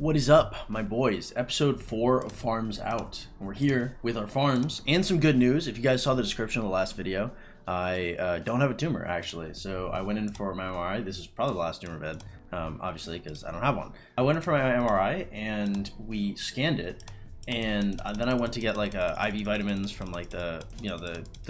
What is up, my boys? Episode 4 of Farms Out. And we're here with our farms and some good news. If you guys saw the description of the last video, I don't have a tumor, actually. So I went in for my MRI. This is probably the last tumor bed, obviously, because I don't have one. I went in for my MRI, and we scanned it. And then I went to get like IV vitamins from like the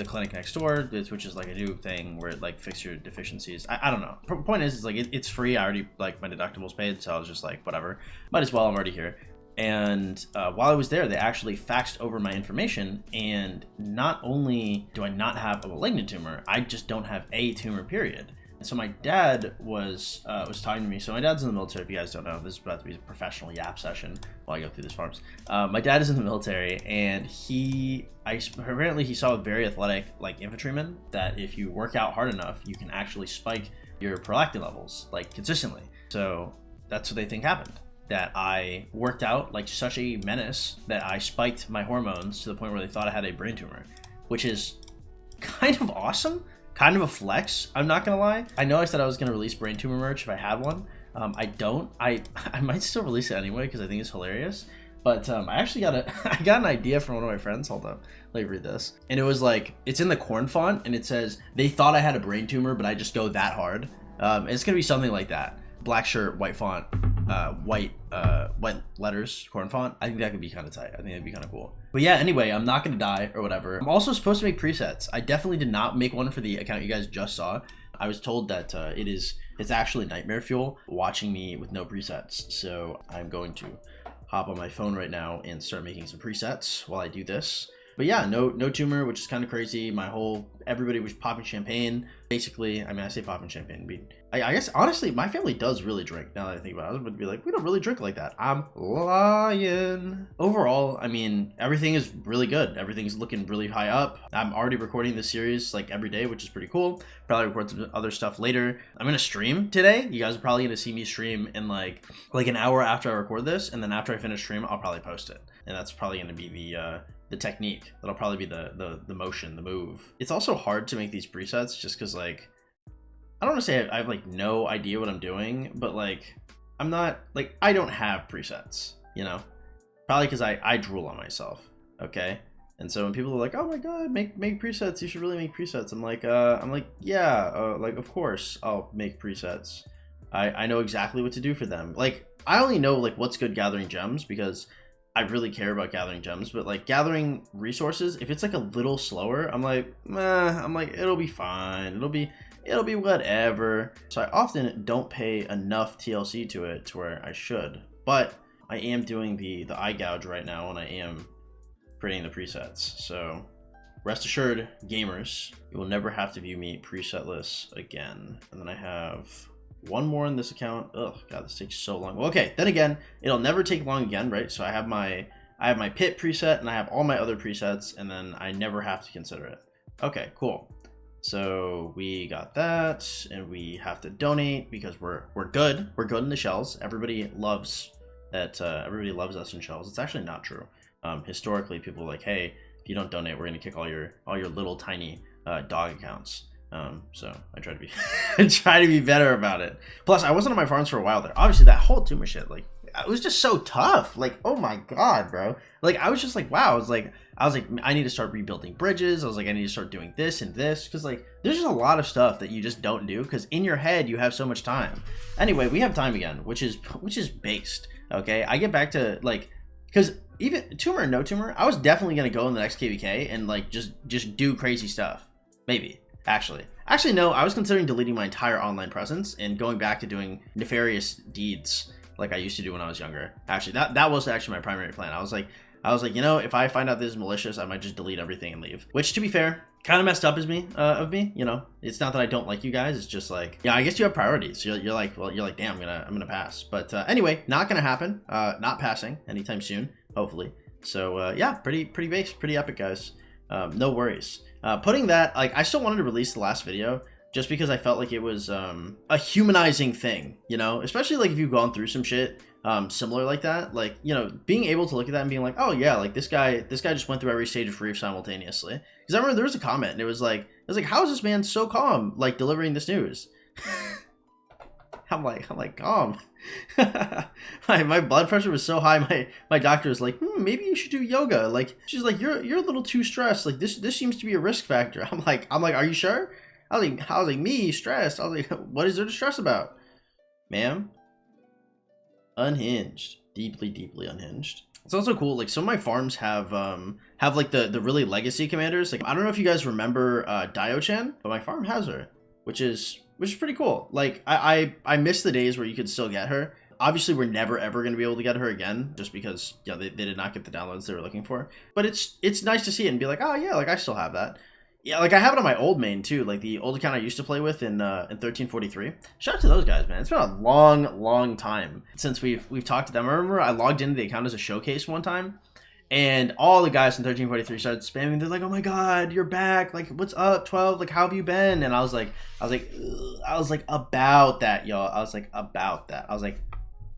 clinic next door, which is like a new thing where it like fixes your deficiencies. I don't know. Point is like it's free. I already like my deductible's paid, so I was just like whatever. Might as well. I'm already here. And while I was there, they actually faxed over my information. And not only do I not have a malignant tumor, I just don't have a tumor. Period. So my dad was talking to me. So my dad's in the military. If you guys don't know, this is about to be a professional yap session while I go through this farms. My dad is in the military, and apparently he saw a very athletic like infantryman that if you work out hard enough, you can actually spike your prolactin levels like consistently. So that's what they think happened. That I worked out like such a menace that I spiked my hormones to the point where they thought I had a brain tumor, which is kind of awesome. Kind of a flex, I'm not gonna lie. I know I said I was gonna release brain tumor merch if I had one. I don't. I might still release it anyway because I think it's hilarious. But I actually got I got an idea from one of my friends. Hold up, let me read this. And it was like, it's in the corn font, and it says, "They thought I had a brain tumor, but I just go that hard." It's gonna be something like that. Black shirt, white font, white letters, corn font. I think that could be kind of tight. I think that'd be kind of cool. But yeah, anyway, I'm not gonna die or whatever. I'm also supposed to make presets. I definitely did not make one for the account you guys just saw. I was told that it's actually nightmare fuel watching me with no presets. So I'm going to hop on my phone right now and start making some presets while I do this. But yeah, no tumor, which is kind of crazy. Everybody was popping champagne. Basically, I mean, I say popping champagne. I guess, honestly, my family does really drink, now that I think about it. I was about to be like, we don't really drink like that. I'm lying. Overall, I mean, everything is really good. Everything's looking really high up. I'm already recording this series like every day, which is pretty cool. Probably record some other stuff later. I'm gonna stream today. You guys are probably gonna see me stream in like an hour after I record this. And then after I finish stream, I'll probably post it. And that's probably gonna be the technique. That'll probably be the motion, the move. It's also hard to make these presets just because like, I don't want to say I have like no idea what I'm doing, but like, I'm not like, I don't have presets, you know, probably because I drool on myself. Okay. And so when people are like, oh my God, make presets, you should really make presets. I'm like, yeah, like, of course I'll make presets. I know exactly what to do for them. Like, I only know like what's good gathering gems because I really care about gathering gems, but like gathering resources, if it's like a little slower, I'm like, it'll be fine. It'll be whatever. So I often don't pay enough TLC to it to where I should, but I am doing the eye gouge right now, and I am creating the presets. So rest assured, gamers, you will never have to view me presetless again. And then I have one more in this account. Oh God, this takes so long. Well, okay, then again, it'll never take long again, right? So I have my pit preset, and I have all my other presets, and then I never have to consider it. Okay, cool. So we got that, and we have to donate because we're good. We're good in the shells. Everybody loves that. Everybody loves us in shells. It's actually not true. Historically, people are like, hey, if you don't donate, we're gonna kick all your little tiny dog accounts. So I try to be be better about it. Plus, I wasn't on my farms for a while there. Obviously, that whole tumor shit, like, it was just so tough. Like, oh my God, bro. Like, I was just like, wow. I was like, I need to start rebuilding bridges. I was like, I need to start doing this and this, because like, there's just a lot of stuff that you just don't do because in your head you have so much time. Anyway, we have time again, which is based. Okay, I get back to like, because even tumor or no tumor, I was definitely gonna go in the next KVK and like just do crazy stuff. Maybe. Actually, no, I was considering deleting my entire online presence and going back to doing nefarious deeds like I used to do when I was younger. Actually, that was actually my primary plan. I was like, you know, if I find out this is malicious, I might just delete everything and leave. Which, to be fair, kind of messed up of me, you know. It's not that I don't like you guys. It's just like, yeah, I guess you have priorities. You're like, damn, I'm gonna pass. But anyway, not gonna happen. Not passing anytime soon, hopefully. So yeah, pretty base, pretty epic, guys. No worries. Putting that, like, I still wanted to release the last video just because I felt like it was a humanizing thing, you know, especially like if you've gone through some shit similar like that, like, you know, being able to look at that and being like, oh yeah, like this guy just went through every stage of grief simultaneously. Because I remember there was a comment and it was like, how is this man so calm, like delivering this news? I'm like, calm. My blood pressure was so high. My doctor was like, maybe you should do yoga. Like, she's like, you're a little too stressed. Like, this seems to be a risk factor. I'm like, are you sure? I was like, me stressed. I was like, what is there to stress about, ma'am? Unhinged, deeply unhinged. It's also cool, like some of my farms have like the really legacy commanders. Like, I don't know if you guys remember Dio-chan, but my farm has her, which is pretty cool. Like, I miss the days where you could still get her. Obviously, we're never ever going to be able to get her again, just because, you know, they did not get the downloads they were looking for. But it's nice to see it and be like, oh yeah, like I still have that. Yeah, like I have it on my old main too, like the old account I used to play with in 1343. Shout out to those guys, man. It's been a long time since we've talked to them. I remember I logged into the account as a showcase one time, and all the guys in 1343 started spamming. They're like, "Oh my god, you're back! Like, what's up, 12? Like, how have you been?" And I was like, about that, y'all. I was like, about that. I was like,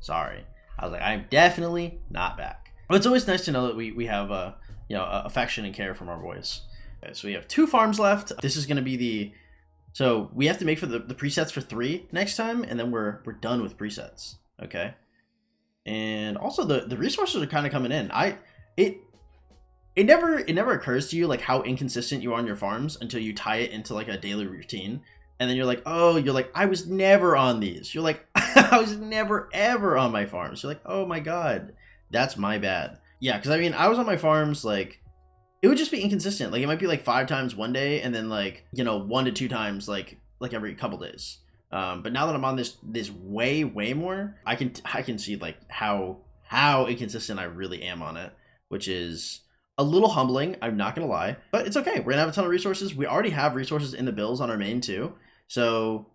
sorry. I was like, I'm definitely not back. But it's always nice to know that we have you know, affection and care from our boys. Okay, so we have 2 farms left. This is going to be so we have to make for the presets for 3 next time, and then we're done with presets. Okay. And also the resources are kind of coming in. It never occurs to you like how inconsistent you are on your farms until you tie it into like a daily routine, and then you're like, I was never on these. You're like, I was never ever on my farms. You're like, oh my god, that's my bad. Yeah, because I mean, I was on my farms, like, it would just be inconsistent. Like, it might be like 5 times one day, and then like, you know, 1 to 2 times like every couple days. But now that I'm on this way more, I can see like how inconsistent I really am on it, which is a little humbling. I'm not gonna lie, but it's okay. We're gonna have a ton of resources. We already have resources in the bills on our main too, so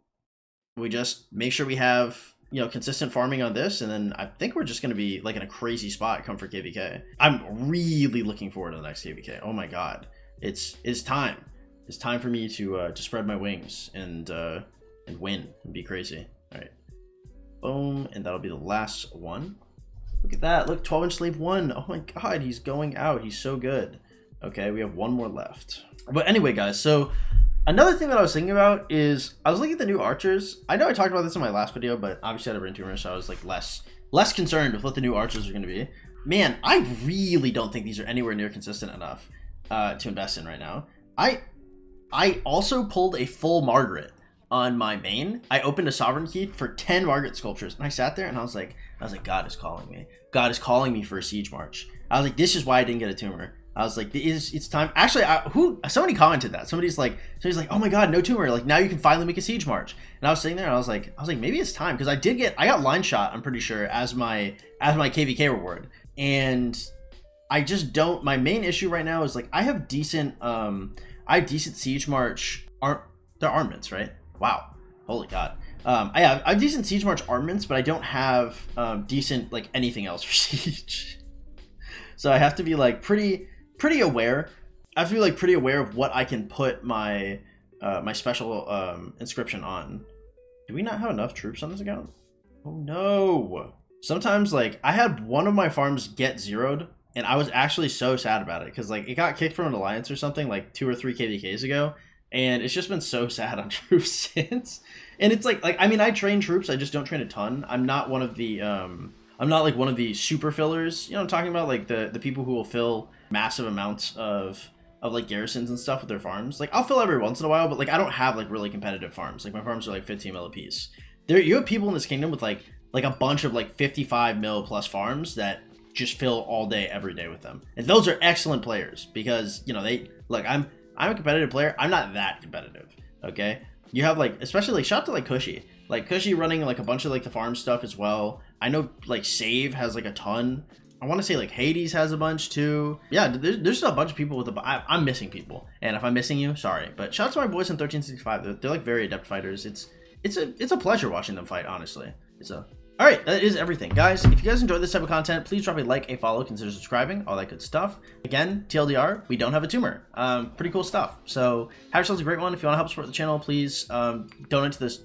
we just make sure we have, you know, consistent farming on this, and then I think we're just going to be like in a crazy spot come for KVK. I'm really looking forward to the next KVK. Oh my god, it's time. It's time for me to spread my wings and win and be crazy. All right, boom, and that'll be the last one. Look at that. Look, 12-inch slave 1. Oh my god, he's going out. He's so good. Okay, we have 1 more left. But anyway, guys, so another thing that I was thinking about is I was looking at the new archers. I know I talked about this in my last video, but obviously I had a brain tumor, so I was like less concerned with what the new archers are going to be. Man, I really don't think these are anywhere near consistent enough to invest in right now. I also pulled a full Margaret on my main. I opened a sovereign key for 10 Margaret sculptures, and I sat there and I was like, God is calling me. God is calling me for a siege march. I was like, this is why I didn't get a tumor. I was like, it's time. Actually, somebody commented that. Somebody's like, oh my god, no tumor. Like, now you can finally make a siege march. And I was sitting there and I was like, maybe it's time, because I got line shot, I'm pretty sure, as my KVK reward. And I just don't. My main issue right now is like I have decent siege march they're armaments, right? Wow, holy god. I have decent siege march armaments, but I don't have decent like anything else for siege. So I have to be like pretty aware. I have to be like pretty aware of what I can put my my special inscription on. Do we not have enough troops on this account? Oh no. Sometimes like I had one of my farms get zeroed, and I was actually so sad about it, because like it got kicked from an alliance or something like 2 or 3 KVKs ago, and it's just been so sad on troops since. And it's like I mean, I train troops, I just don't train a ton. I'm not one of the I'm not like one of the super fillers. You know what I'm talking about? Like the people who will fill massive amounts of like garrisons and stuff with their farms. Like I'll fill every once in a while, but like I don't have like really competitive farms. Like my farms are like 15 mil a piece. You have people in this kingdom with like a bunch of like 55 mil plus farms that just fill all day every day with them. And those are excellent players, because you know I'm a competitive player. I'm not that competitive. Okay? You have like, especially like, shout out to like Cushy. Like Cushy running like a bunch of like the farm stuff as well. I know like Save has like a ton. I want to say like Hades has a bunch too. Yeah, there's a bunch of people with I'm missing people, and if I'm missing you, sorry. But shout out to my boys in 1365. They're like very adept fighters. It's a pleasure watching them fight, honestly. All right, that is everything, guys. If you guys enjoyed this type of content, please drop a like, a follow, consider subscribing, all that good stuff. Again, TLDR, we don't have a tumor. Pretty cool stuff. So have yourselves a great one. If you want to help support the channel, please donate to the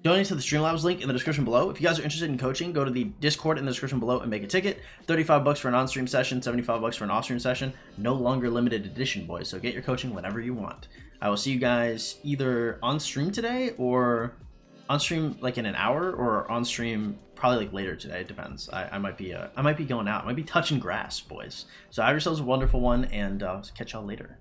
Streamlabs link in the description below. If you guys are interested in coaching, go to the Discord in the description below and make a ticket. 35 bucks for an on-stream session, 75 bucks for an off-stream session. No longer limited edition, boys. So get your coaching whenever you want. I will see you guys either on stream today or on stream like in an hour, or on stream probably like later today. It depends. I might be going out. I might be touching grass, boys. So have yourselves a wonderful one, and catch y'all later.